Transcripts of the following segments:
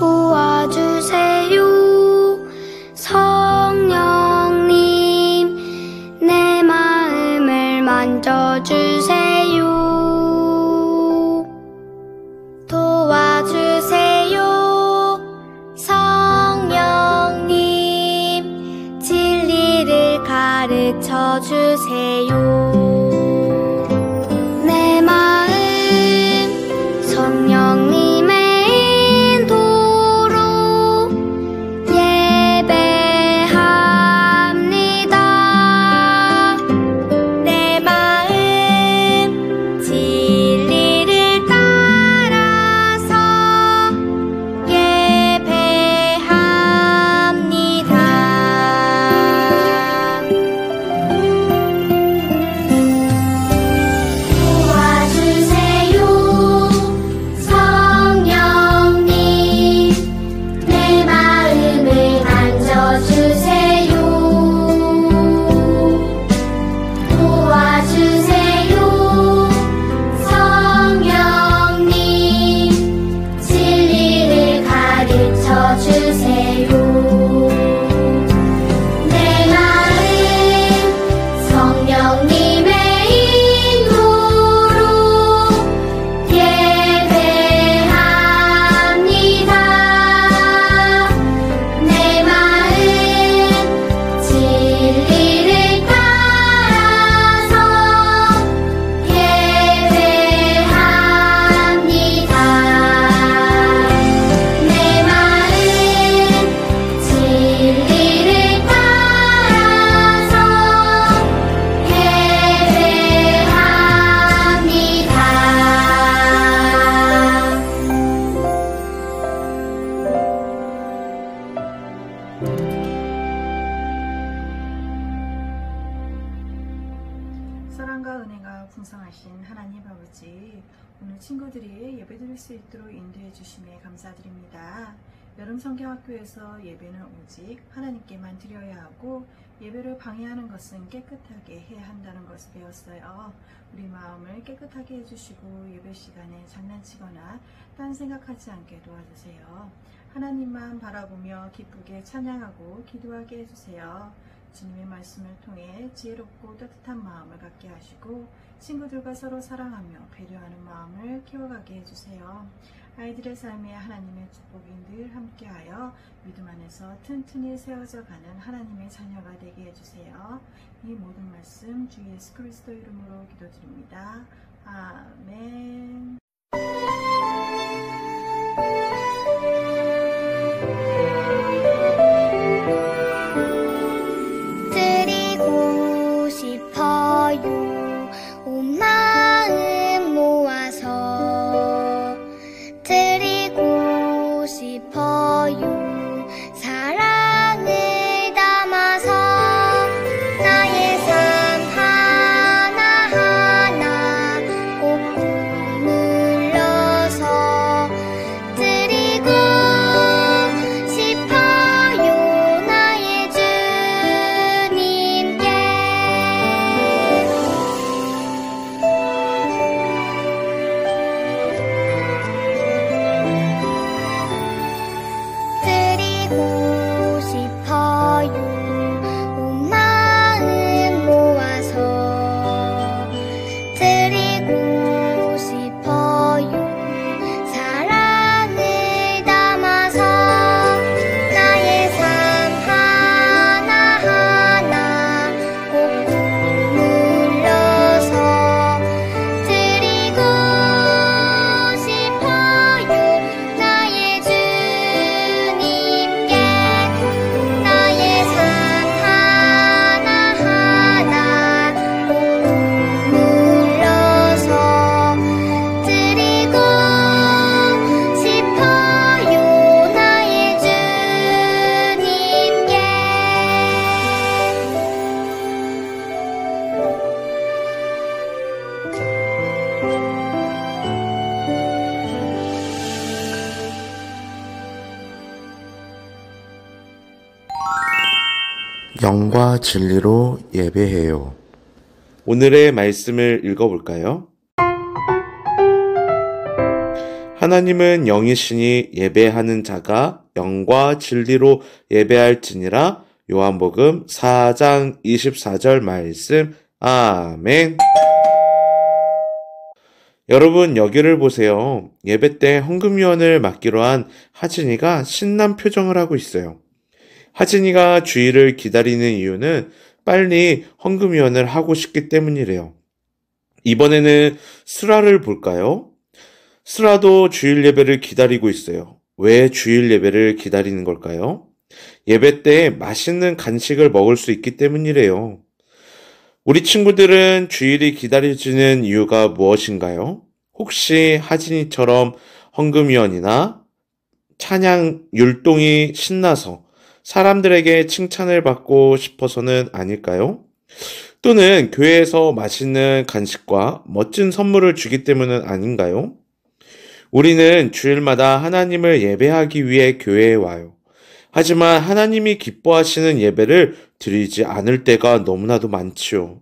도와주세요. 성령님, 내 마음을 만져주세요. 도와주세요. 성령님, 진리를 가르쳐주세요. 내 마음 성령님의 인도로 예배합니다. 내 마음 진리를 따라서 예배합니다. 도와주세요. 성령님, 내 마음을 만져주세요. 도와주세요. 성령님, 진리를 가르쳐주세요. 내 마음 성령님의 인도로 예배합니다. 내 마음 진리를 따라서 예배합니다. 내 마음 진리를 따라서 사랑과 은혜가 풍성하신 하나님 아버지, 오늘 친구들이 예배드릴 수 있도록 인도해 주심에 감사드립니다. 여름 성경학교에서 예배는 오직 하나님께만 드려야 하고 예배를 방해하는 것은 깨끗하게 해야 한다는 것을 배웠어요. 우리 마음을 깨끗하게 해주시고 예배 시간에 장난치거나 딴 생각하지 않게 도와주세요. 하나님만 바라보며 기쁘게 찬양하고 기도하게 해주세요. 주님의 말씀을 통해 지혜롭고 따뜻한 마음을 갖게 하시고 친구들과 서로 사랑하며 배려하는 마음을 키워가게 해주세요. 아이들의 삶에 하나님의 축복이 늘 함께하여 믿음 안에서 튼튼히 세워져 가는 하나님의 자녀가 되게 해주세요. 이 모든 말씀 주 예수 그리스도 이름으로 기도드립니다. 아멘. 드리고 싶어요. 온 마음 모아서 드리고 싶어요. 사랑을 담아서 나의 삶 하나하나 꼭 눌러서 드리고 싶어요. 나의 주님께 드리고 싶어요. 온 마음 모아서 드리고 싶어요. 사랑을 담아서 나의 삶 하나하나 꼭 눌러서 드리고 싶어요. 나의 주님께 나의 삶 하나하나 꼭 눌러서 드리고 싶어요. 나의 주님께 영과 진리로 예배해요. 오늘의 말씀을 읽어볼까요? 하나님은 영이시니 예배하는 자가 영과 진리로 예배할지니라. 요한복음 4장 24절 말씀. 아멘. 여러분, 여기를 보세요. 예배 때 헌금위원을 맡기로 한 하진이가 신난 표정을 하고 있어요. 하진이가 주일을 기다리는 이유는 빨리 헌금위원을 하고 싶기 때문이래요. 이번에는 슬아를 볼까요? 슬아도 주일 예배를 기다리고 있어요. 왜 주일 예배를 기다리는 걸까요? 예배 때 맛있는 간식을 먹을 수 있기 때문이래요. 우리 친구들은 주일이 기다려지는 이유가 무엇인가요? 혹시 하진이처럼 헌금위원이나 찬양 율동이 신나서 사람들에게 칭찬을 받고 싶어서는 아닐까요? 또는 교회에서 맛있는 간식과 멋진 선물을 주기 때문은 아닌가요? 우리는 주일마다 하나님을 예배하기 위해 교회에 와요. 하지만 하나님이 기뻐하시는 예배를 드리지 않을 때가 너무나도 많지요.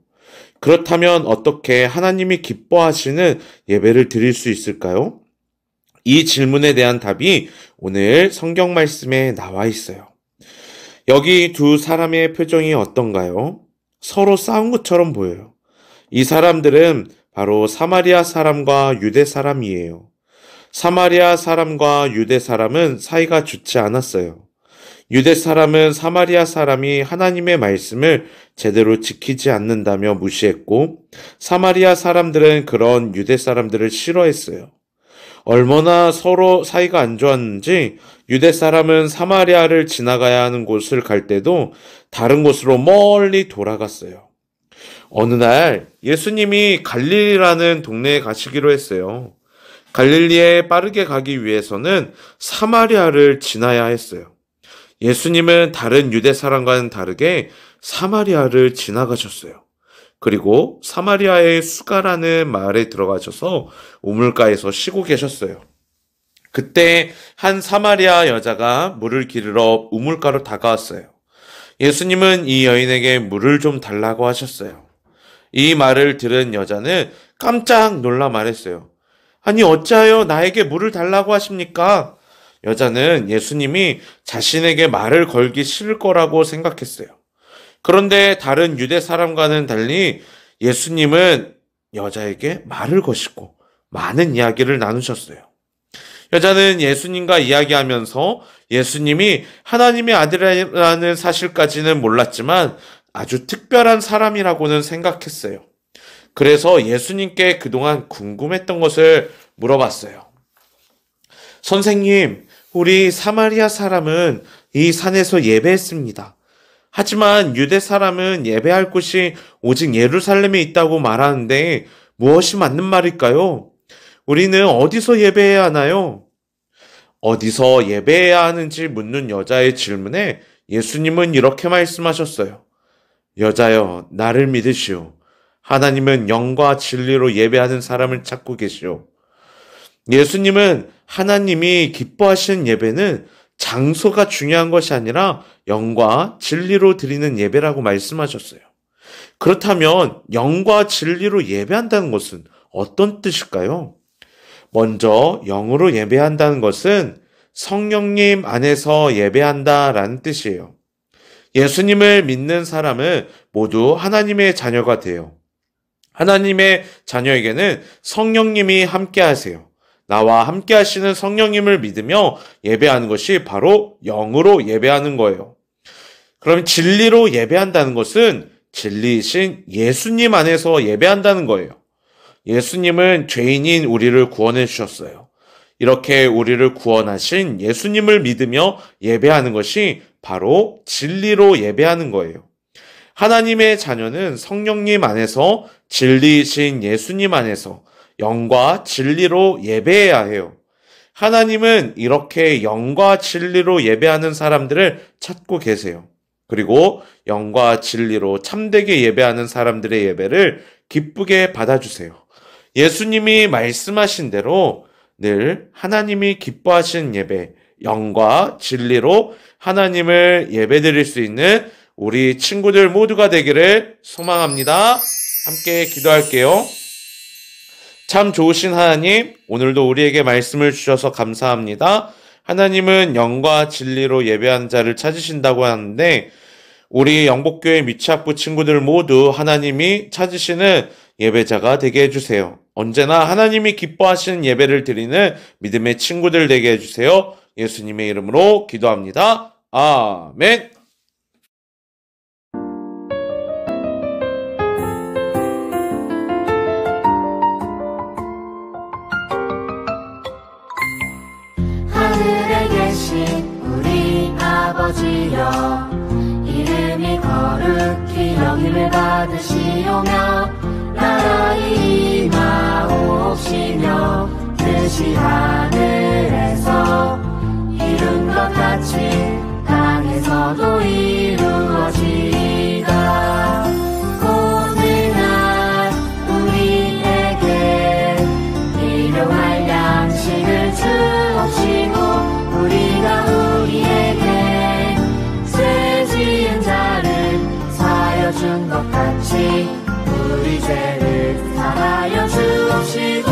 그렇다면 어떻게 하나님이 기뻐하시는 예배를 드릴 수 있을까요? 이 질문에 대한 답이 오늘 성경 말씀에 나와 있어요. 여기 두 사람의 표정이 어떤가요? 서로 싸운 것처럼 보여요. 이 사람들은 바로 사마리아 사람과 유대 사람이에요. 사마리아 사람과 유대 사람은 사이가 좋지 않았어요. 유대 사람은 사마리아 사람이 하나님의 말씀을 제대로 지키지 않는다며 무시했고, 사마리아 사람들은 그런 유대 사람들을 싫어했어요. 얼마나 서로 사이가 안 좋았는지 유대 사람은 사마리아를 지나가야 하는 곳을 갈 때도 다른 곳으로 멀리 돌아갔어요. 어느 날 예수님이 갈릴리라는 동네에 가시기로 했어요. 갈릴리에 빠르게 가기 위해서는 사마리아를 지나야 했어요. 예수님은 다른 유대 사람과는 다르게 사마리아를 지나가셨어요. 그리고 사마리아의 수가라는 마을에 들어가셔서 우물가에서 쉬고 계셨어요. 그때 한 사마리아 여자가 물을 기르러 우물가로 다가왔어요. 예수님은 이 여인에게 물을 좀 달라고 하셨어요. 이 말을 들은 여자는 깜짝 놀라 말했어요. 아니, 어찌하여 나에게 물을 달라고 하십니까? 여자는 예수님이 자신에게 말을 걸기 싫을 거라고 생각했어요. 그런데 다른 유대 사람과는 달리 예수님은 여자에게 말을 거시고 많은 이야기를 나누셨어요. 여자는 예수님과 이야기하면서 예수님이 하나님의 아들이라는 사실까지는 몰랐지만 아주 특별한 사람이라고는 생각했어요. 그래서 예수님께 그동안 궁금했던 것을 물어봤어요. 선생님, 우리 사마리아 사람은 이 산에서 예배했습니다. 하지만 유대 사람은 예배할 곳이 오직 예루살렘에 있다고 말하는데 무엇이 맞는 말일까요? 우리는 어디서 예배해야 하나요? 어디서 예배해야 하는지 묻는 여자의 질문에 예수님은 이렇게 말씀하셨어요. 여자여, 나를 믿으시오. 하나님은 영과 진리로 예배하는 사람을 찾고 계시오. 예수님은 하나님이 기뻐하시는 예배는 장소가 중요한 것이 아니라 영과 진리로 드리는 예배라고 말씀하셨어요. 그렇다면 영과 진리로 예배한다는 것은 어떤 뜻일까요? 먼저 영으로 예배한다는 것은 성령님 안에서 예배한다라는 뜻이에요. 예수님을 믿는 사람은 모두 하나님의 자녀가 돼요. 하나님의 자녀에게는 성령님이 함께 하세요. 나와 함께 하시는 성령님을 믿으며 예배하는 것이 바로 영으로 예배하는 거예요. 그럼 진리로 예배한다는 것은 진리이신 예수님 안에서 예배한다는 거예요. 예수님은 죄인인 우리를 구원해 주셨어요. 이렇게 우리를 구원하신 예수님을 믿으며 예배하는 것이 바로 진리로 예배하는 거예요. 하나님의 자녀는 성령님 안에서 진리이신 예수님 안에서 영과 진리로 예배해야 해요. 하나님은 이렇게 영과 진리로 예배하는 사람들을 찾고 계세요. 그리고 영과 진리로 참되게 예배하는 사람들의 예배를 기쁘게 받아주세요. 예수님이 말씀하신 대로 늘 하나님이 기뻐하시는 예배, 영과 진리로 하나님을 예배드릴 수 있는 우리 친구들 모두가 되기를 소망합니다. 함께 기도할게요. 참 좋으신 하나님, 오늘도 우리에게 말씀을 주셔서 감사합니다. 하나님은 영과 진리로 예배하는 자를 찾으신다고 하는데 우리 영복교회 미취학부 친구들 모두 하나님이 찾으시는 예배자가 되게 해주세요. 언제나 하나님이 기뻐하시는 예배를 드리는 믿음의 친구들 되게 해주세요. 예수님의 이름으로 기도합니다. 아멘. 하늘에 계신 우리 아버지여, 이름이 거룩히 여김을 받으시오며 나라의 임하옵시며 뜻이 하늘에서 이룬 것 같이 땅에서도 이루어지이다. 오늘날 우리에게 일용할 양식을 주옵시고 우리가 우리에게 죄 지은 자를 사하여 준 것 같이 우리 죄를 사하여 주옵시고